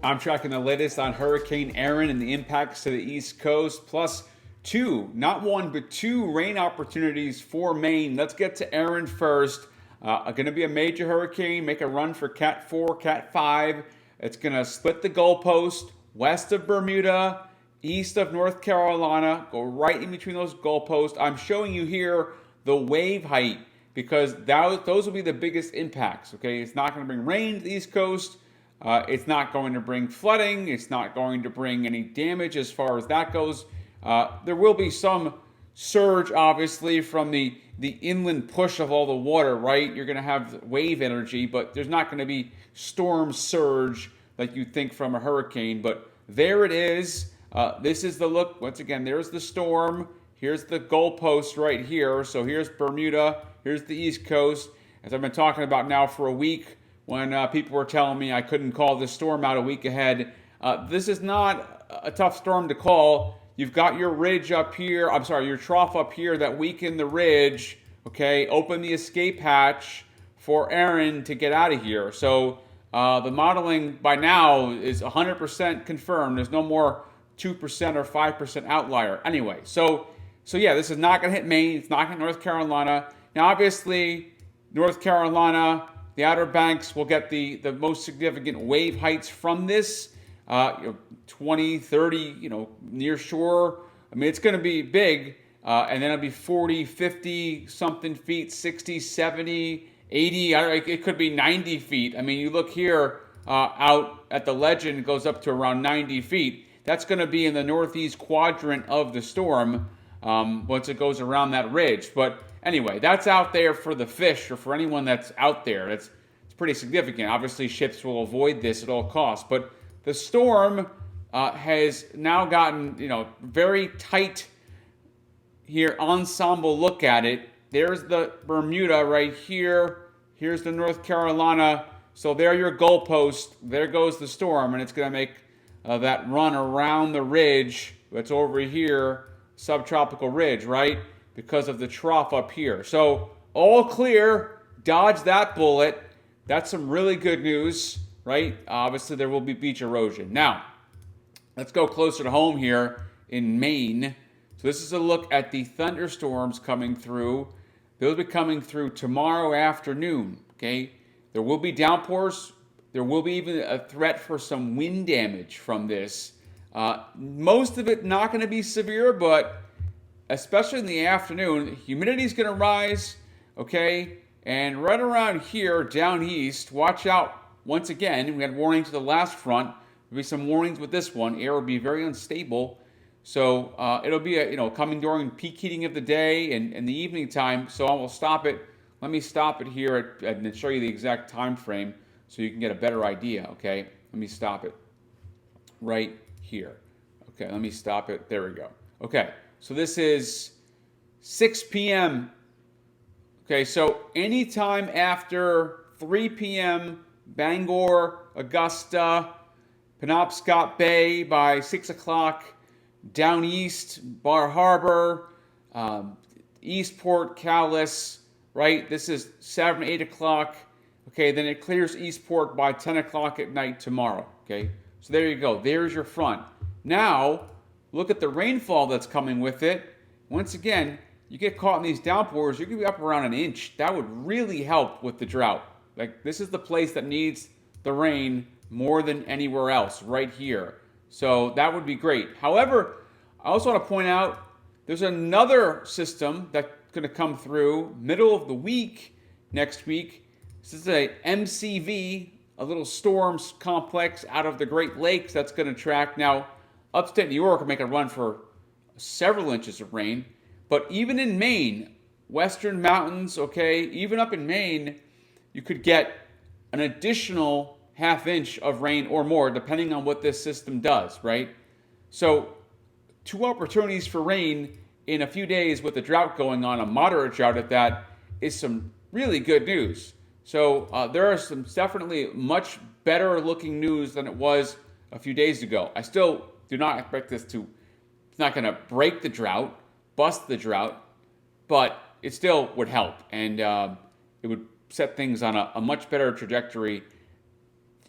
I'm tracking the latest on Hurricane Erin and the impacts to the East Coast, plus two, not one, but two rain opportunities for Maine. Let's get to Erin first. Going to be a major hurricane, make a run for Cat 4, Cat 5. It's going to split the goalpost west of Bermuda, east of North Carolina, go right in between those goalposts. I'm showing you here the wave height because those will be the biggest impacts. Okay, it's not going to bring rain to the East Coast. It's not going to bring flooding. It's not going to bring any damage as far as that goes. There will be some surge, obviously, from the inland push of all the water, right? You're going to have wave energy, but there's not going to be storm surge like you'd think from a hurricane. But there it is. This is the look. Once again, there's the storm. Here's the goalpost right here. So here's Bermuda. Here's the East Coast. As I've been talking about now for a week, when people were telling me I couldn't call this storm out a week ahead. This is not a tough storm to call. You've got your ridge up here, your trough up here that weakened the ridge, okay? Open the escape hatch for Erin to get out of here. So the modeling by now is 100% confirmed. There's no more 2% or 5% outlier. Anyway, so yeah, this is not going to hit Maine. It's not going to hit North Carolina. Now, obviously, North Carolina, the Outer Banks will get the most significant wave heights from this, 20, 30, near shore. I mean, it's going to be big, and then it'll be 40, 50 something feet, 60, 70, 80. It could be 90 feet. I mean, you look here out at the legend, it goes up to around 90 feet. That's going to be in the northeast quadrant of the storm once it goes around that ridge. But anyway, that's out there for the fish or for anyone that's out there. It's pretty significant. Obviously, ships will avoid this at all costs. But the storm has now gotten, very tight here, ensemble look at it. There's the Bermuda right here. Here's the North Carolina. So there are your goalposts. There goes the storm, and it's going to make that run around the ridge that's over here, subtropical ridge, right? Because of the trough up here. So all clear, dodge that bullet. That's some really good news, right? Obviously, there will be beach erosion. Now, let's go closer to home here in Maine. So this is a look at the thunderstorms coming through. They'll be coming through tomorrow afternoon, okay? There will be downpours. There will be even a threat for some wind damage from this. Most of it not going to be severe, but especially in the afternoon, humidity is going to rise, okay? And right around here, down east, watch out. Once again, we had warnings to the last front. There'll be some warnings with this one. Air will be very unstable. So it'll be, coming during peak heating of the day and the evening time. So I will stop it. Let me stop it here and show you the exact time frame so you can get a better idea, okay? Let me stop it right here. Okay, let me stop it. There we go. Okay, so this is 6 p.m. Okay, so anytime after 3 p.m., Bangor, Augusta, Penobscot Bay by 6 o'clock, down east, Bar Harbor, Eastport, Cowlitz, right? This is 7, 8 o'clock. Okay, then it clears Eastport by 10 o'clock at night tomorrow. Okay, so there you go. There's your front. Now, look at the rainfall that's coming with it. Once again, you get caught in these downpours, you're going to be up around an inch. That would really help with the drought. Like, this is the place that needs the rain more than anywhere else, right here. So that would be great. However, I also want to point out there's another system that's going to come through middle of the week next week. This is a MCV, a little storms complex out of the Great Lakes that's going to track. Now, upstate New York will make a run for several inches of rain. But even in Maine, western mountains, okay, even up in Maine, you could get an additional half inch of rain or more, depending on what this system does, right? So, two opportunities for rain in a few days with the drought going on, a moderate drought at that, is some really good news. So, there are some definitely much better looking news than it was a few days ago. I still do not expect this to, it's not going to break the drought, bust the drought, but it still would help, and it would set things on a much better trajectory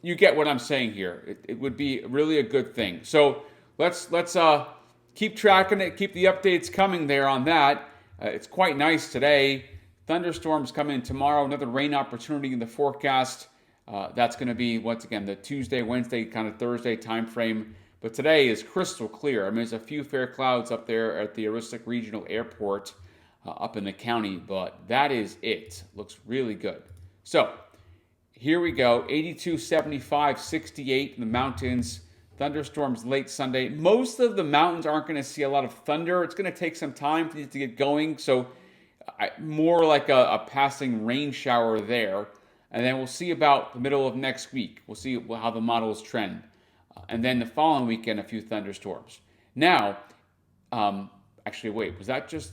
you get what I'm saying here. It would be really a good thing. So let's keep tracking it, keep the updates coming there on that. It's quite nice today. Thunderstorms come in tomorrow, another rain opportunity in the forecast. That's going to be, once again, the Tuesday, Wednesday, kind of Thursday time frame. But today is crystal clear. I mean, there's a few fair clouds up there at the Aroostook Regional Airport up in the county, but that is it. Looks really good. So here we go, 82, 75, 68 in the mountains. Thunderstorms late Sunday. Most of the mountains aren't going to see a lot of thunder. It's going to take some time for these to get going. So more like a passing rain shower there. And then we'll see about the middle of next week. We'll see how the models trend. And then the following weekend, a few thunderstorms. Now, actually, wait, was that just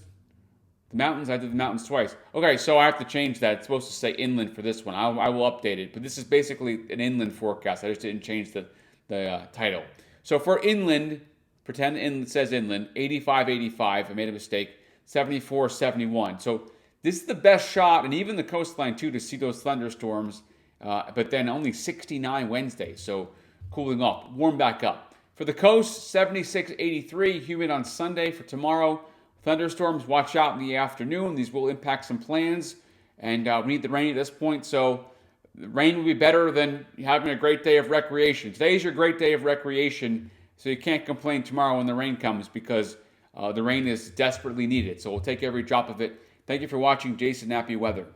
the mountains? I did the mountains twice. Okay, so I have to change that. It's supposed to say inland for this one. I will update it. But this is basically an inland forecast. I just didn't change the title. So for inland, pretend it says inland, 85, 85. I made a mistake. 74, 71. So this is the best shot, and even the coastline too, to see those thunderstorms. But then only 69 Wednesday. So cooling off, warm back up. For the coast, 76, 83, humid on Sunday. For tomorrow, thunderstorms, watch out in the afternoon. These will impact some plans, and we need the rain at this point. So the rain will be better than having a great day of recreation. Today's your great day of recreation, so you can't complain tomorrow when the rain comes, because the rain is desperately needed. So we'll take every drop of it. Thank you for watching Jason Nappy Weather.